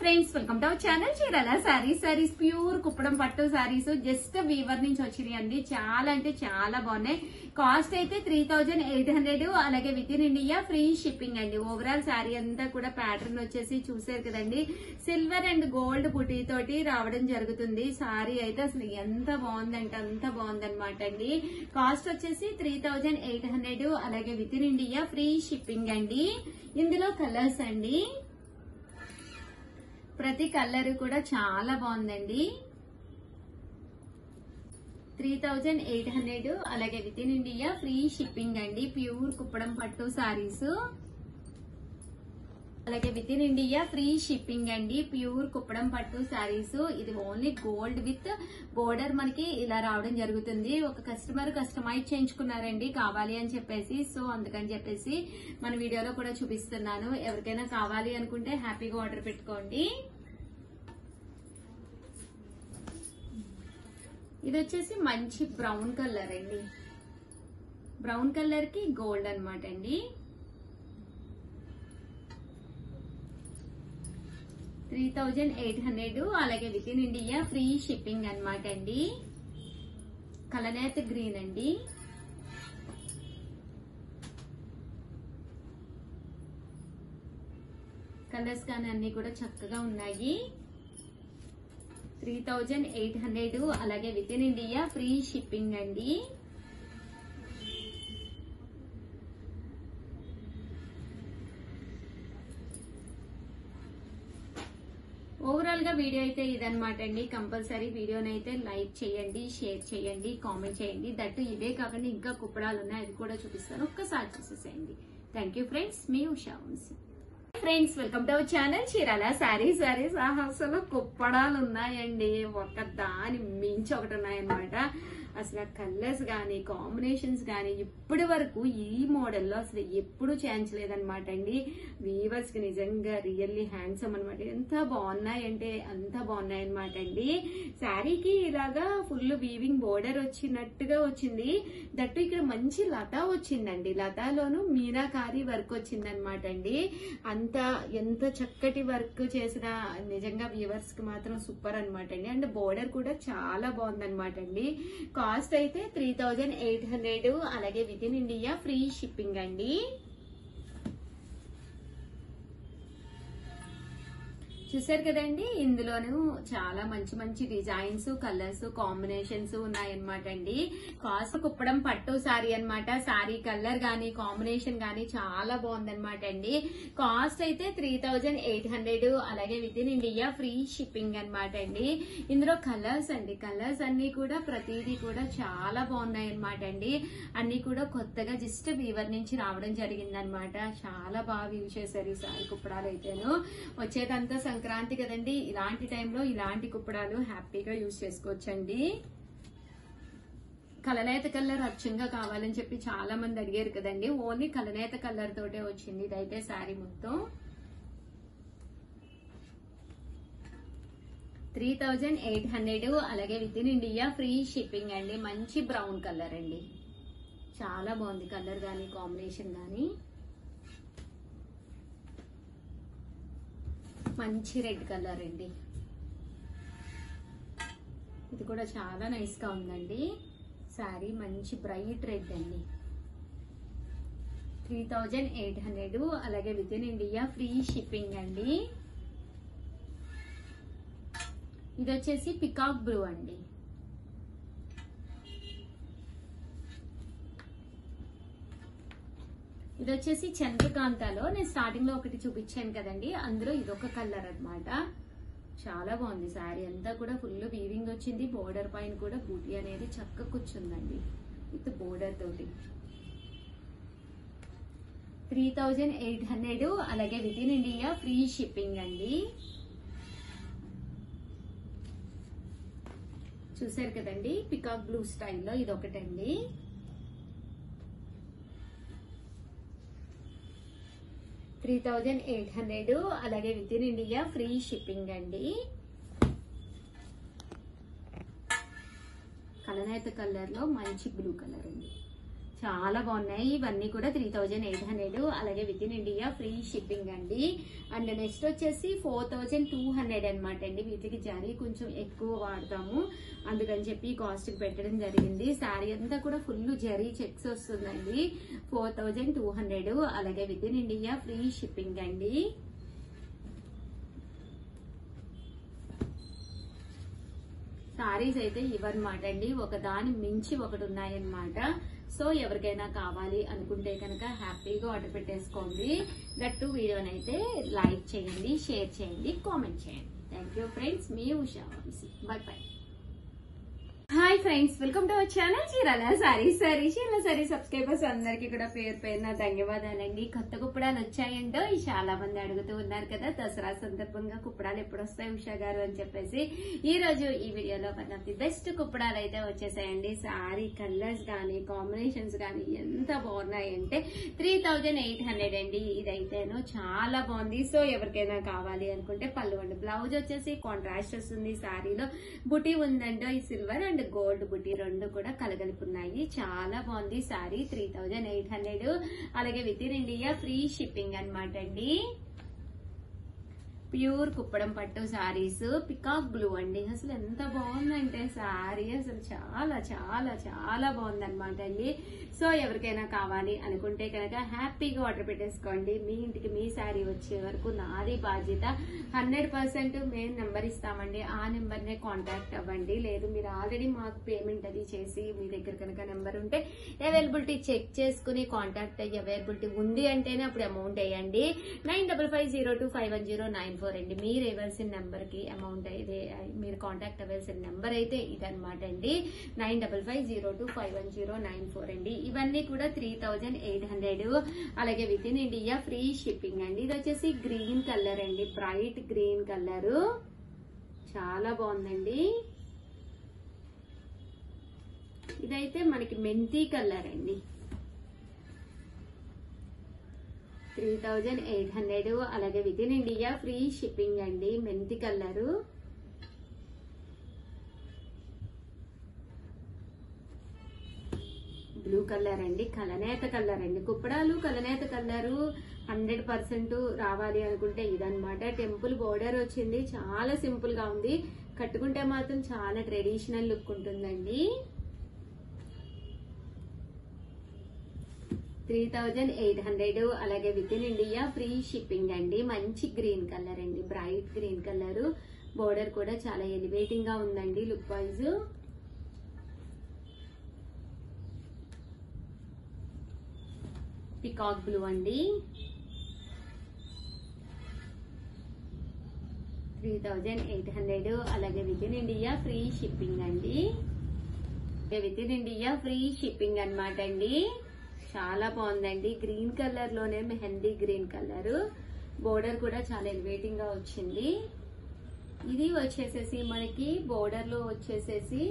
Friends, welcome to our channel Chirala saris pure Kuppadam పట్టు saris just Weaver నుంచి వచ్చినాయి అండి. చాలా అంటే చాలా బాగున్నాయి. కాస్ట్ అయితే 3800, అలాగే within India free shipping అండి. ఓవరాల్ సారీ అంతా కూడా ప్యాటర్న్ వచ్చేసి చూసారు కదండి, సిల్వర్ అండ్ గోల్డ్ బుటీ తోటి రావడం జరుగుతుంది. సారీ అయితే అసలు ఎంత బాగుందంటే అంత బాగుందన్నమాట అండి. కాస్ట్ వచ్చేసి 3800, అలాగే within India free shipping అండి. ఇందులో కలర్స్ అండి, ప్రతి కలర్ కూడా చాలా బాగుందండి. 3800, అలాగే within India free shipping అండి. ప్యూర్ కుప్పడం పట్టు సారీస్, అలాగే within India free shipping అండి. ప్యూర్ కుప్పడం పట్టు సారీస్. ఇది ఓన్లీ గోల్డ్ విత్ బోర్డర్ మనకి ఇలా రావడం జరుగుతుంది. ఒక కస్టమర్ కస్టమైజ్ చేయించుకున్నారండి కావాలి అని చెప్పేసి, సో అందుకని చెప్పేసి మన వీడియోలో కూడా చూపిస్తున్నాను. ఎవరికైనా కావాలి అనుకుంటే హ్యాపీగా ఆర్డర్ పెట్టుకోండి. ఇది వచ్చేసి మంచి బ్రౌన్ కలర్ అండి. బ్రౌన్ కలర్ కి గోల్డ్ అన్నమాట అండి. 3800, అలాగే within India free shipping అన్నమాట అండి. కలనేత గ్రీన్ అండి. కలర్స్ కానీ అన్ని కూడా చక్కగా ఉన్నాయి. 3800, అలాగే within India free shipping అండి. ఓవరాల్ గా వీడియో అయితే ఇదన్నమాట అండి. కంపల్సరీ వీడియోనైతే లైక్ చేయండి, షేర్ చేయండి, కామెంట్ చేయండి. దట్టు ఇవే కాకుండా ఇంకా కుప్పడాలు ఉన్నాయి, అది కూడా చూపిస్తాను, ఒక్కసారి చూసేసేయండి. థ్యాంక్ యూ ఫ్రెండ్స్, మీ Usha Vamshi. Friends, welcome to our channel Chirala sarees. అసలు కుప్పడాలు ఉన్నాయండి, ఒక దాని మించి ఒకటి ఉన్నాయన్నమాట. అసలు కలర్స్ గానీ కాంబినేషన్స్ గానీ ఇప్పటి వరకు ఈ మోడల్లో అసలు ఎప్పుడు చేయించలేదన్నమాట అండి. వీవర్స్ కి నిజంగా రియల్లీ హ్యాండ్సమ్ అనమాట. ఎంత బాగున్నాయంటే అంత బాగున్నాయన్నమాట అండి. శారీకి ఇలాగా ఫుల్ వీవింగ్ బోర్డర్ వచ్చినట్టుగా వచ్చింది. దట్టు ఇక్కడ మంచి లతా వచ్చిందండి. లతాలోను మీనాకారి వర్క్ వచ్చిందనమాట అండి. ఎంత చక్కటి వర్క్ చేసిన నిజంగా వ్యూవర్స్ కి మాత్రం సూపర్ అనమాట అండి. అండ్ బోర్డర్ కూడా చాలా బాగుందన్నమాట అండి. కాస్ట్ అయితే 3800, అలాగే within India free shipping అండి. చూసారు కదండి, ఇందులోనూ చాలా మంచి మంచి డిజైన్స్, కలర్స్, కాంబినేషన్స్ ఉన్నాయన్నమాట అండి. కాస్ట్ కుప్పడం పట్టు సారీ అన్నమాట. సారీ కలర్ గానీ కాంబినేషన్ గానీ చాలా బాగుందన్నమాట అండి. కాస్ట్ అయితే 3800, అలాగే within India free shipping అన్నమాట అండి. ఇందులో కలర్స్ అండి, కలర్స్ అన్ని కూడా ప్రతిదీ కూడా చాలా బాగున్నాయి అన్నమాట అండి. అన్ని కూడా కొత్తగా జస్ట్ వీవర్ నుంచి రావడం జరిగిందనమాట. చాలా బాగా యూజ్ చేశారు ఈ సారీ కుప్పడాలు అయితేను. వచ్చేదంతా సంక్రాంతి కదండి, ఇలాంటి టైంలో ఇలాంటి కుప్పడాలు హ్యాపీగా యూజ్ చేసుకోవచ్చండి. కలనేత కలర్ అచ్చంగా కావాలని చెప్పి చాలా మంది అడిగారు కదండి. ఓన్లీ కలనేత కలర్ తోటే వచ్చింది ఇదైతే శారీ మొత్తం. 3800, అలాగే within India free shipping అండి. మంచి బ్రౌన్ కలర్ అండి, చాలా బాగుంది కలర్ గానీ కాంబినేషన్ గానీ. మంచి రెడ్ కలర్ అండి, ఇది కూడా చాలా నైస్ గా ఉందండి. శారీ మంచి బ్రైట్ రెడ్ అండి. 3800, అలాగే within India free shipping అండి. ఇది వచ్చేసి పికాక్ బ్లూ అండి. ఇది వచ్చేసి చంద్రకాంతలో నేను స్టార్టింగ్ లో ఒకటి చూపించాను కదండి, అందులో ఇదొక కలర్ అన్నమాట. చాలా బాగుంది శారీ అంతా కూడా ఫుల్ వీవింగ్ వచ్చింది. బోర్డర్ పైన కూడా బూటీ అనేది చక్కగా కూర్చుందండి విత్ బోర్డర్ తోటి. 3800, అలాగే within India free shipping అండి. చూసారు కదండి, పికాక్ బ్లూ స్టైల్లో ఇదొకటండి. $3800, అలాగే within India free shipping అండి. కలనేత కలర్ లో మంచి బ్లూ కలర్ అండి, చాలా బాగున్నాయి. ఇవన్నీ కూడా 3800, అలాగే within India free shipping అండి. అండ్ నెక్స్ట్ వచ్చేసి 4200 అనమాట అండి. వీటికి జరీ కొంచెం ఎక్కువ వాడతాము, అందుకని చెప్పి కాస్ట్ పెట్టడం జరిగింది. శారీ అంతా కూడా ఫుల్ జరీ చెక్స్ వస్తుందండి. 4200, అలాగే within India free shipping అండి. సారీస్ అయితే ఇవన్నమాట అండి, ఒకదాని మించి ఒకటి ఉన్నాయన్నమాట. సో ఎవరికైనా కావాలి అనుకుంటే కనుక హ్యాపీగా ఆర్డర్ పెట్టేసుకోండి. దట్టు వీడియోనైతే లైక్ చేయండి, షేర్ చేయండి, కామెంట్ చేయండి. థ్యాంక్ యూ ఫ్రెండ్స్, మీ Usha Vamshi. Bye bye. Hi friends, welcome to our channel Chirala sarees. Chirala saree subscribers అందరికీ కూడా పేరు పేరున ధన్యవాదాలండి. కొత్త కుప్పడాలు వచ్చాయంటో చాలా మంది అడుగుతూ ఉన్నారు కదా, దసరా సందర్భంగా కుప్పడాలు ఎప్పుడు వస్తాయి ఉషా గారు అని చెప్పేసి ఈ రోజు ఈ వీడియోలో వన్ ఆఫ్ ది బెస్ట్ కుప్పడాలు అయితే వచ్చేసాయండి. సారీ కలర్స్ కానీ కాంబినేషన్స్ కానీ ఎంత బాగున్నాయంటే 3800 అండి. ఇదైతేనో చాలా బాగుంది. సో ఎవరికైనా కావాలి అనుకుంటే పళ్ళు అండి, బ్లౌజ్ వచ్చేసి కాంట్రాస్ట్ వస్తుంది. సారీలో బుటీ ఉందంటో ఈ సిల్వర్ అండ్ గోల్డ్ బుటీ రెండు కూడా కలగలుపున్నాయి. చాలా బాగుంది సారీ. 3800, అలాగే within India free shipping అనమాట అండి. ప్యూర్ కుప్పడం పట్టు సారీస్, పికాక్ బ్లూ అండి. అసలు ఎంత బాగుందంటే సారీ అసలు చాలా చాలా చాలా బాగుందన్నమాట అండి. సో ఎవరికైనా కావాలి అనుకుంటే కనుక హ్యాపీగా ఆర్డర్ పెట్టేసుకోండి. మీ ఇంటికి మీ శారీ వచ్చే వరకు నాది బాధ్యత. 100% మేము నెంబర్ ఇస్తామండి, ఆ నెంబర్నే కాంటాక్ట్ అవ్వండి. లేదు మీరు ఆల్రెడీ మాకు పేమెంట్ అది చేసి మీ దగ్గర కనుక నెంబర్ ఉంటే అవైలబిలిటీ చెక్ చేసుకుని కాంటాక్ట్ అయ్యి అవైలబిలిటీ ఉంది అంటేనే అప్పుడు అమౌంట్ వేయండి. 9550251094 అండి. మీరు ఇవ్వాల్సిన నెంబర్ కి అమౌంట్ అయితే మీరు కాంటాక్ట్ అవ్వాల్సిన నెంబర్ అయితే ఇదనమాట అండి. 9550251094 అండి. ఇవన్నీ కూడా 3800, అలాగే within India free shipping అండి. ఇది వచ్చేసి గ్రీన్ కలర్ అండి, బ్రైట్ గ్రీన్ కలర్, చాలా బాగుందండి. ఇదైతే మనకి మెంతి కలర్ అండి. 3800, అలాగే within India free shipping అండి. మెంతి కలరు, బ్లూ కలర్ అండి, కలనేత కలర్ అండి. కుప్పడాలు కలనేత కలరు 100% రావాలి అనుకుంటే ఇదనమాట. టెంపుల్ బోర్డర్ వచ్చింది, చాలా సింపుల్ గా ఉంది. కట్టుకుంటే మాత్రం చాలా ట్రెడిషనల్ లుక్ ఉంటుందండి. 3800, అలాగే within India free shipping అండి. మంచి గ్రీన్ కలర్ అండి, బ్రైట్ గ్రీన్ కలర్. బోర్డర్ కూడా చాలా ఎలివేటింగ్ గా ఉందండి లుక్ వైజ్. పికాక్ బ్లూ అండి. 3800, అలాగే within India free shipping అండి. Within India free shipping అనమాట అండి. చాలా బాగుందండి. గ్రీన్ కలర్ లోనే మెహందీ గ్రీన్ కలర్, బోర్డర్ కూడా చాలా ఎలివేటింగ్ గా వచ్చింది. ఇది వచ్చేసేసి మనకి బోర్డర్ లో వచ్చేసేసి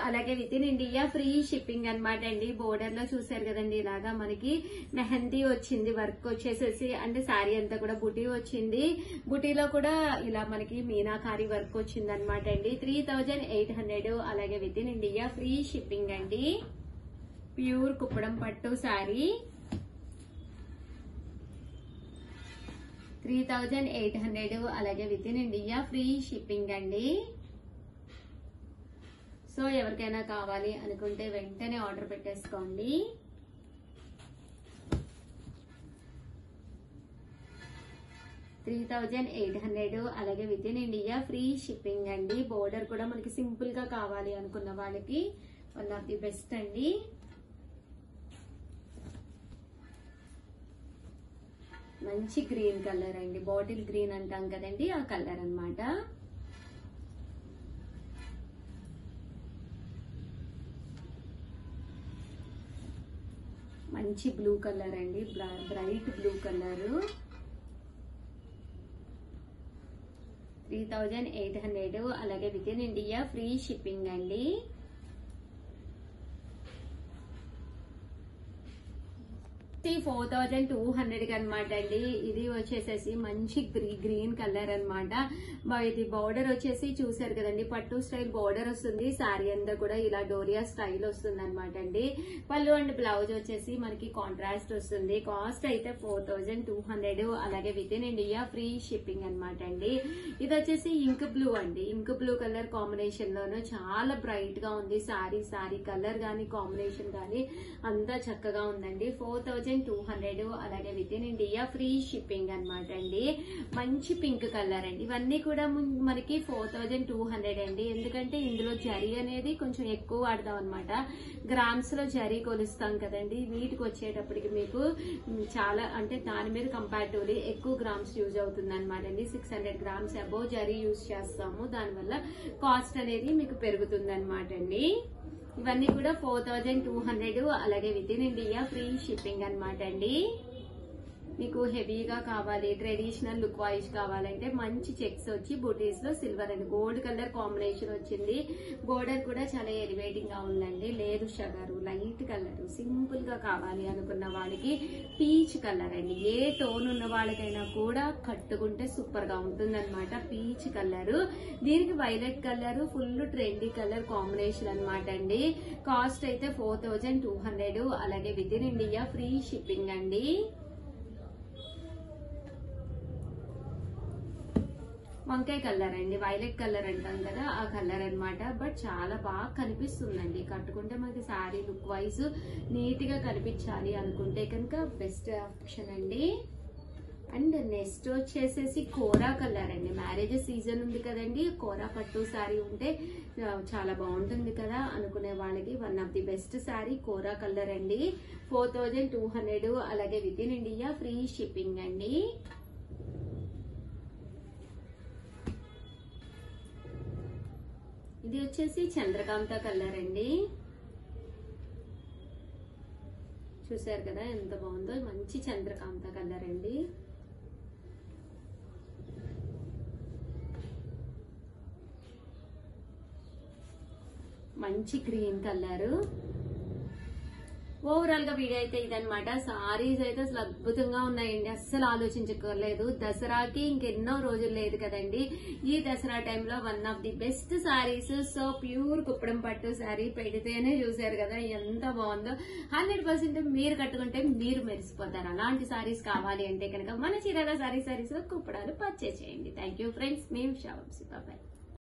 అలాగే within India free shipping అనమాట అండి. బోర్డర్ లో చూసారు కదండి, ఇలాగా మనకి మెహందీ వచ్చింది, వర్క్ వచ్చేసేసి అంటే శారీ అంతా కూడా బుటీ వచ్చింది. బుటీలో కూడా ఇలా మనకి మీనాకారి వర్క్ వచ్చింది అనమాట అండి. 3800, అలాగే within India free shipping అండి. ప్యూర్ కుప్పడం పట్టు శారీ 3800, అలాగే within India free shipping అండి. సో ఎవరికైనా కావాలి అనుకుంటే వెంటనే ఆర్డర్ పెట్టేసుకోండి. $3,800, అలాగే within India free shipping అండి. బోర్డర్ కూడా మనకి సింపుల్ గా కావాలి అనుకున్న వాళ్ళకి వన్ ఆఫ్ ది బెస్ట్ అండి. మంచి గ్రీన్ కలర్ అండి, బాటిల్ గ్రీన్ అంటాం కదండి, ఆ కలర్ అన్నమాట. మంచి బ్లూ కలర్ అండి, బ్రైట్ బ్లూ కలర్. 3800, అలాగే within India free shipping అండి. 4,200 అనమాట అండి. ఇది వచ్చేసేసి మంచి గ్రీన్ కలర్ అనమాట. ఇది బోర్డర్ వచ్చేసి చూసారు కదండి, పట్టు స్టైల్ బోర్డర్ వస్తుంది. శారీ అంతా కూడా ఇలా డోరియా స్టైల్ వస్తుంది అనమాట అండి. పళ్ళు అండ్ బ్లౌజ్ వచ్చేసి మనకి కాంట్రాస్ట్ వస్తుంది. కాస్ట్ అయితే 4,200. అలాగే within India free shipping అనమాట అండి. ఇది వచ్చేసి ఇంక్ బ్లూ అండి. ఇంక్ బ్లూ కలర్ కాంబినేషన్ లోను చాలా బ్రైట్ గా ఉంది. సారీ కలర్ గానీ కాంబినేషన్ గానీ అంతా చక్కగా ఉందండి. 4,200. అలాగే within India free shipping అనమాట అండి. మంచి పింక్ కలర్ అండి. ఇవన్నీ కూడా మనకి 4,200 అండి. ఎందుకంటే ఇందులో జరీ అనేది కొంచెం ఎక్కువ వాడదాం అనమాట. గ్రామ్స్ లో జరీ కొలుస్తాం కదండి. వీటికి వచ్చేటప్పటికి మీకు చాలా అంటే దాని మీద కంపారిటివ్లీ ఎక్కువ గ్రామ్స్ యూజ్ అవుతుంది అనమాట అండి. 600 గ్రామ్స్ అబోవ్ జరీ యూజ్ చేస్తాము. దానివల్ల కాస్ట్ అనేది మీకు పెరుగుతుంది అనమాట అండి. ఇవన్నీ కూడా 4,200. అలాగే within India free shipping అనమాట అండి. మీకు హెవీగా కావాలి, ట్రెడిషనల్ లుక్ వైజ్ కావాలంటే మంచి చెక్స్ వచ్చి బూటీస్ లో silver and gold colour combination వచ్చింది. బోర్డర్ కూడా చాలా ఎలివేటింగ్ గా ఉందండి. లేదు షగరు లైట్ కలర్ సింపుల్ గా కావాలి అనుకున్న వాళ్ళకి పీచ్ కలర్ అండి. ఏ టోన్ ఉన్న వాళ్ళకైనా కూడా కట్టుకుంటే సూపర్ గా ఉంటుంది అనమాట. పీచ్ కలర్, దీనికి violet colour full trendy colour combination అనమాట అండి. కాస్ట్ అయితే 4,200. అలాగే within India free shipping అండి. వంకాయ కలర్ అండి, వైలెట్ కలర్ అంటాం కదా ఆ కలర్ అనమాట. బట్ చాలా బాగా కనిపిస్తుందండి. కట్టుకుంటే మనకి శారీ లుక్ వైజ్ నీట్ గా కనిపించాలి అనుకుంటే కనుక బెస్ట్ ఆప్షన్ అండి. అండ్ నెక్స్ట్ వచ్చేసేసి కోరా కలర్ అండి. మ్యారేజ్ సీజన్ ఉంది కదండి, కోరా పట్టు శారీ ఉంటే చాలా బాగుంటుంది కదా అనుకునే వాళ్ళకి one of the best saree kora colour అండి. 4,200. అలాగే within India free shipping అండి. ఇది వచ్చేసి చంద్రకాంత కలర్ అండి. చూసారు కదా ఎంత బాగుందో, మంచి చంద్రకాంత కలర్ అండి. మంచి గ్రీన్ కలర్. ఓవరాల్ గా వీడియో అయితే ఇదనమాట. సారీస్ అయితే అసలు అద్భుతంగా ఉన్నాయండి. అస్సలు ఆలోచించుకోలేదు. దసరాకి ఇంకెన్నో రోజులు లేదు కదండి. ఈ దసరా టైంలో one of the best saris. So pure Kuppadam పట్టు సారీ పెడితేనే చూసారు కదా ఎంత బాగుందో. 100% మీరు కట్టుకుంటే మీరు మెరిసిపోతారు. అలాంటి సారీస్ కావాలి అంటే కనుక మన చీరాల సారీస్ లో కుప్పడాలు పర్చేస్ చేయండి. Thank you friends. మేము షావంసి బాబాయ్.